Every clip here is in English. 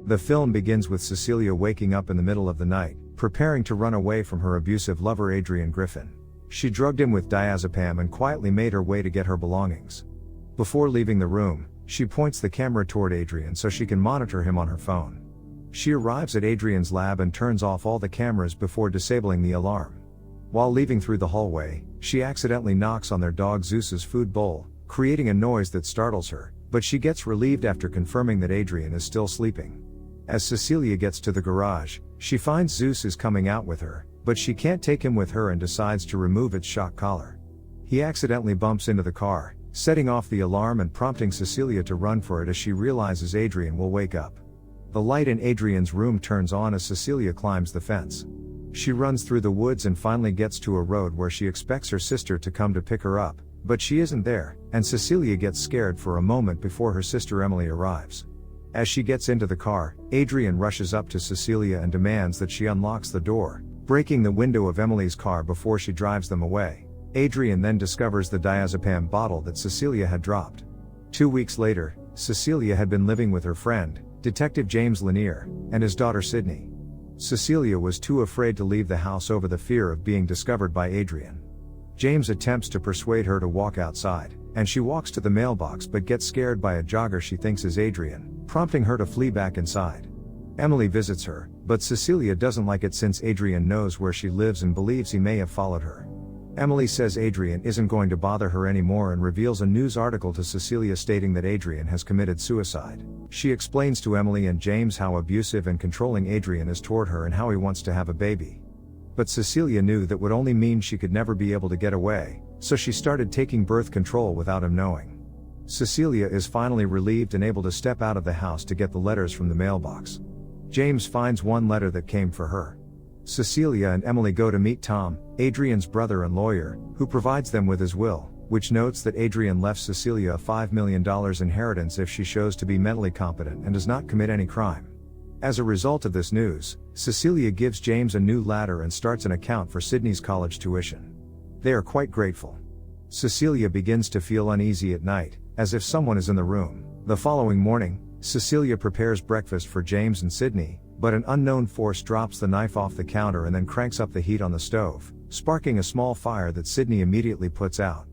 The film begins with Cecilia waking up in the middle of the night, preparing to run away from her abusive lover Adrian Griffin. She drugged him with diazepam and quietly made her way to get her belongings. Before leaving the room, she points the camera toward Adrian so she can monitor him on her phone. She arrives at Adrian's lab and turns off all the cameras before disabling the alarm. While leaving through the hallway, she accidentally knocks on their dog Zeus's food bowl, creating a noise that startles her, but she gets relieved after confirming that Adrian is still sleeping. As Cecilia gets to the garage, she finds Zeus is coming out with her, but she can't take him with her and decides to remove its shock collar. He accidentally bumps into the car, setting off the alarm and prompting Cecilia to run for it as she realizes Adrian will wake up. The light in Adrian's room turns on as Cecilia climbs the fence. She runs through the woods and finally gets to a road where she expects her sister to come to pick her up, but she isn't there, and Cecilia gets scared for a moment before her sister Emily arrives. As she gets into the car, Adrian rushes up to Cecilia and demands that she unlocks the door, breaking the window of Emily's car before she drives them away. Adrian then discovers the diazepam bottle that Cecilia had dropped. 2 weeks later, Cecilia had been living with her friend, Detective James Lanier, and his daughter Sydney. Cecilia was too afraid to leave the house over the fear of being discovered by Adrian. James attempts to persuade her to walk outside, and she walks to the mailbox but gets scared by a jogger she thinks is Adrian, prompting her to flee back inside. Emily visits her, but Cecilia doesn't like it since Adrian knows where she lives and believes he may have followed her. Emily says Adrian isn't going to bother her anymore and reveals a news article to Cecilia stating that Adrian has committed suicide. She explains to Emily and James how abusive and controlling Adrian is toward her and how he wants to have a baby. But Cecilia knew that would only mean she could never be able to get away, so she started taking birth control without him knowing. Cecilia is finally relieved and able to step out of the house to get the letters from the mailbox. James finds one letter that came for her. Cecilia and Emily go to meet Tom, Adrian's brother and lawyer, who provides them with his will, which notes that Adrian left Cecilia a $5 million inheritance if she shows to be mentally competent and does not commit any crime. As a result of this news, Cecilia gives James a new ladder and starts an account for Sydney's college tuition. They are quite grateful. Cecilia begins to feel uneasy at night, as if someone is in the room. The following morning, Cecilia prepares breakfast for James and Sydney, but an unknown force drops the knife off the counter and then cranks up the heat on the stove, sparking a small fire that Sydney immediately puts out.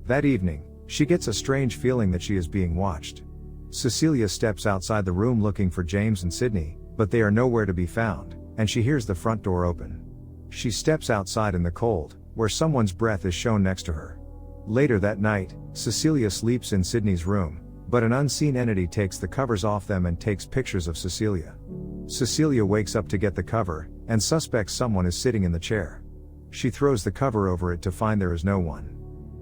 That evening, she gets a strange feeling that she is being watched. Cecilia steps outside the room looking for James and Sydney, but they are nowhere to be found, and she hears the front door open. She steps outside in the cold, where someone's breath is shown next to her. Later that night, Cecilia sleeps in Sydney's room, but an unseen entity takes the covers off them and takes pictures of Cecilia. Cecilia wakes up to get the cover, and suspects someone is sitting in the chair. She throws the cover over it to find there is no one.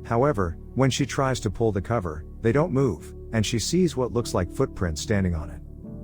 However, when she tries to pull the cover, they don't move, and she sees what looks like footprints standing on it.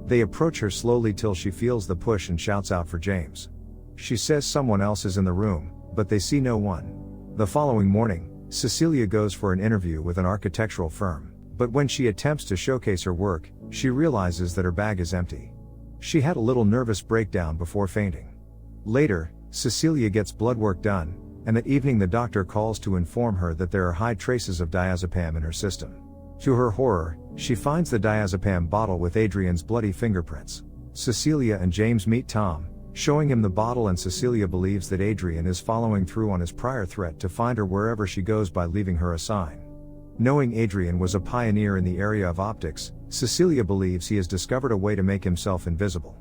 They approach her slowly till she feels the push and shouts out for James. She says someone else is in the room, but they see no one. The following morning, Cecilia goes for an interview with an architectural firm, but when she attempts to showcase her work, she realizes that her bag is empty. She had a little nervous breakdown before fainting. Later, Cecilia gets blood work done, and that evening the doctor calls to inform her that there are high traces of diazepam in her system. To her horror, she finds the diazepam bottle with Adrian's bloody fingerprints. Cecilia and James meet Tom, showing him the bottle, and Cecilia believes that Adrian is following through on his prior threat to find her wherever she goes by leaving her a sign. Knowing Adrian was a pioneer in the area of optics, Cecilia believes he has discovered a way to make himself invisible.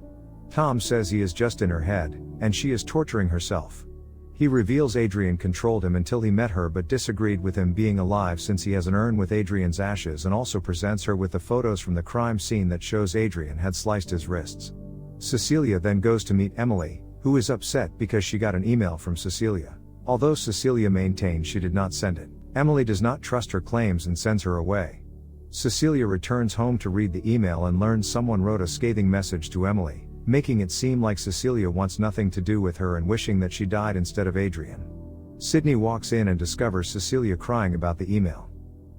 Tom says he is just in her head, and she is torturing herself. He reveals Adrian controlled him until he met her but disagreed with him being alive since he has an urn with Adrian's ashes, and also presents her with the photos from the crime scene that shows Adrian had sliced his wrists. Cecilia then goes to meet Emily, who is upset because she got an email from Cecilia. Although Cecilia maintains she did not send it, Emily does not trust her claims and sends her away. Cecilia returns home to read the email and learns someone wrote a scathing message to Emily, making it seem like Cecilia wants nothing to do with her and wishing that she died instead of Adrian. Sydney walks in and discovers Cecilia crying about the email.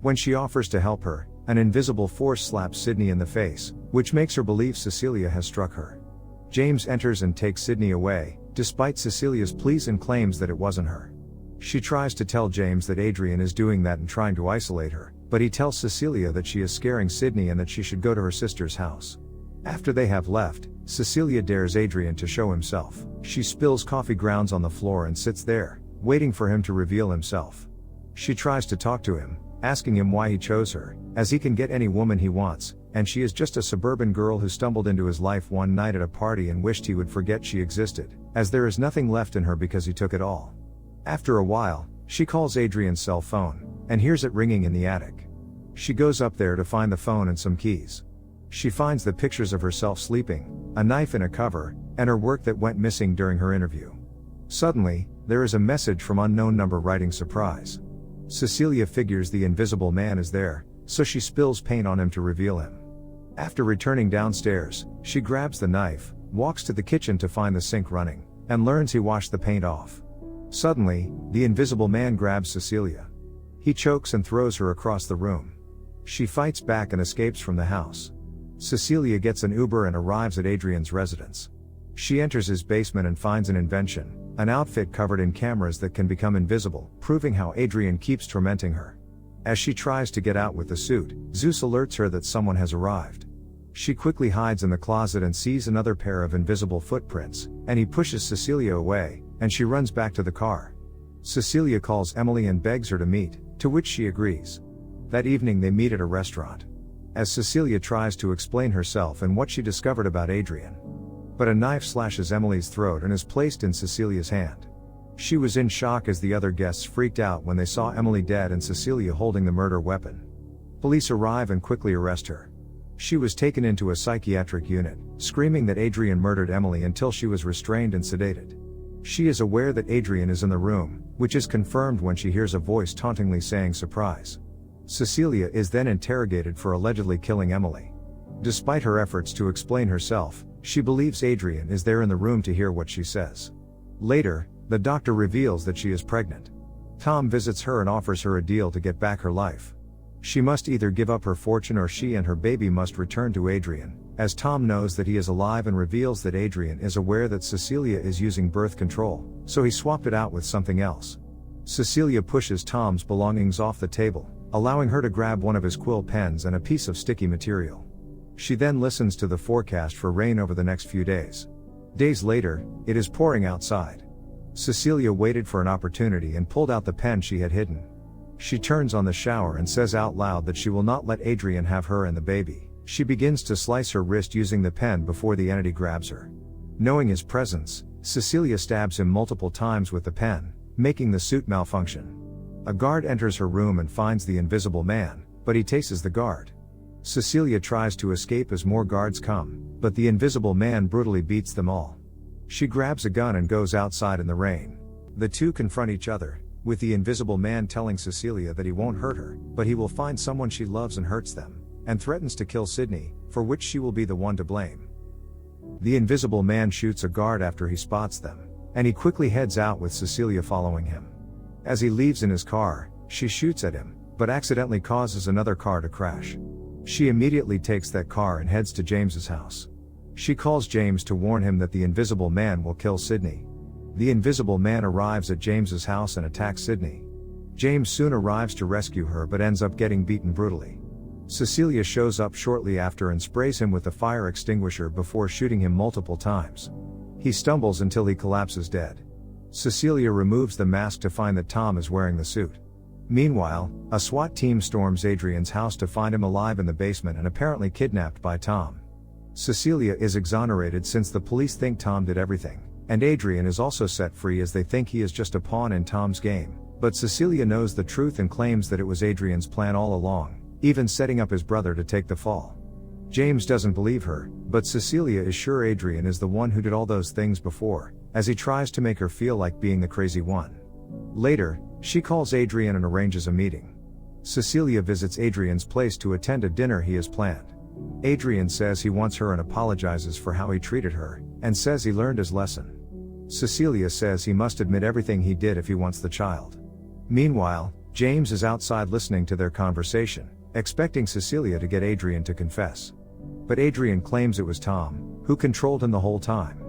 When she offers to help her, an invisible force slaps Sydney in the face, which makes her believe Cecilia has struck her. James enters and takes Sydney away, despite Cecilia's pleas, and claims that it wasn't her. She tries to tell James that Adrian is doing that and trying to isolate her, but he tells Cecilia that she is scaring Sydney and that she should go to her sister's house. After they have left, Cecilia dares Adrian to show himself. She spills coffee grounds on the floor and sits there, waiting for him to reveal himself. She tries to talk to him, asking him why he chose her, as he can get any woman he wants, and she is just a suburban girl who stumbled into his life one night at a party and wished he would forget she existed, as there is nothing left in her because he took it all. After a while, she calls Adrian's cell phone, and hears it ringing in the attic. She goes up there to find the phone and some keys. She finds the pictures of herself sleeping, a knife in a cover, and her work that went missing during her interview. Suddenly, there is a message from unknown number writing surprise. Cecilia figures the invisible man is there, so she spills paint on him to reveal him. After returning downstairs, she grabs the knife, walks to the kitchen to find the sink running, and learns he washed the paint off. Suddenly, the invisible man grabs Cecilia. He chokes and throws her across the room. She fights back and escapes from the house. Cecilia gets an Uber and arrives at Adrian's residence. She enters his basement and finds an invention, an outfit covered in cameras that can become invisible, proving how Adrian keeps tormenting her. As she tries to get out with the suit, Zeus alerts her that someone has arrived. She quickly hides in the closet and sees another pair of invisible footprints, and he pushes Cecilia away, and she runs back to the car. Cecilia calls Emily and begs her to meet, to which she agrees. That evening they meet at a restaurant. As Cecilia tries to explain herself and what she discovered about Adrian. But a knife slashes Emily's throat and is placed in Cecilia's hand. She was in shock as the other guests freaked out when they saw Emily dead and Cecilia holding the murder weapon. Police arrive and quickly arrest her. She was taken into a psychiatric unit, screaming that Adrian murdered Emily until she was restrained and sedated. She is aware that Adrian is in the room, which is confirmed when she hears a voice tauntingly saying surprise. Cecilia is then interrogated for allegedly killing Emily. Despite her efforts to explain herself, she believes Adrian is there in the room to hear what she says. Later, the doctor reveals that she is pregnant. Tom visits her and offers her a deal to get back her life. She must either give up her fortune or she and her baby must return to Adrian, as Tom knows that he is alive and reveals that Adrian is aware that Cecilia is using birth control, so he swapped it out with something else. Cecilia pushes Tom's belongings off the table, allowing her to grab one of his quill pens and a piece of sticky material. She then listens to the forecast for rain over the next few days. Days later, it is pouring outside. Cecilia waited for an opportunity and pulled out the pen she had hidden. She turns on the shower and says out loud that she will not let Adrian have her and the baby. She begins to slice her wrist using the pen before the entity grabs her. Knowing his presence, Cecilia stabs him multiple times with the pen, making the suit malfunction. A guard enters her room and finds the invisible man, but he tases the guard. Cecilia tries to escape as more guards come, but the invisible man brutally beats them all. She grabs a gun and goes outside in the rain. The two confront each other, with the invisible man telling Cecilia that he won't hurt her, but he will find someone she loves and hurts them, and threatens to kill Sydney, for which she will be the one to blame. The invisible man shoots a guard after he spots them, and he quickly heads out with Cecilia following him. As he leaves in his car, she shoots at him, but accidentally causes another car to crash. She immediately takes that car and heads to James's house. She calls James to warn him that the invisible man will kill Sydney. The invisible man arrives at James's house and attacks Sydney. James soon arrives to rescue her but ends up getting beaten brutally. Cecilia shows up shortly after and sprays him with the fire extinguisher before shooting him multiple times. He stumbles until he collapses dead. Cecilia removes the mask to find that Tom is wearing the suit. Meanwhile, a SWAT team storms Adrian's house to find him alive in the basement and apparently kidnapped by Tom. Cecilia is exonerated since the police think Tom did everything, and Adrian is also set free as they think he is just a pawn in Tom's game, but Cecilia knows the truth and claims that it was Adrian's plan all along, even setting up his brother to take the fall. James doesn't believe her, but Cecilia is sure Adrian is the one who did all those things before, as he tries to make her feel like being the crazy one. Later, she calls Adrian and arranges a meeting. Cecilia visits Adrian's place to attend a dinner he has planned. Adrian says he wants her and apologizes for how he treated her, and says he learned his lesson. Cecilia says he must admit everything he did if he wants the child. Meanwhile, James is outside listening to their conversation, expecting Cecilia to get Adrian to confess. But Adrian claims it was Tom, who controlled him the whole time.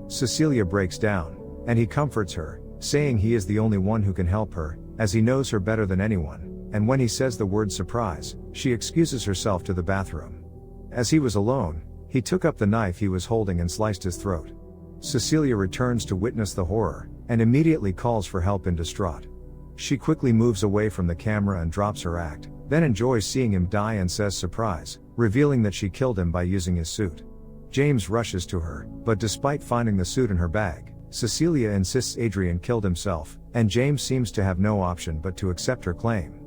Cecilia breaks down, and he comforts her, saying he is the only one who can help her, as he knows her better than anyone, and when he says the word surprise, she excuses herself to the bathroom. As he was alone, He took up the knife he was holding and sliced his throat. Cecilia returns to witness the horror, and immediately calls for help in distraught. She quickly moves away from the camera and drops her act, then enjoys seeing him die and says surprise, revealing that she killed him by using his suit. James rushes to her, but despite finding the suit in her bag, Cecilia insists Adrian killed himself, and James seems to have no option but to accept her claim.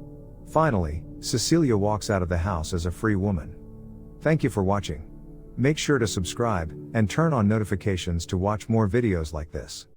Finally, Cecilia walks out of the house as a free woman. Thank you for watching. Make sure to subscribe, and turn on notifications to watch more videos like this.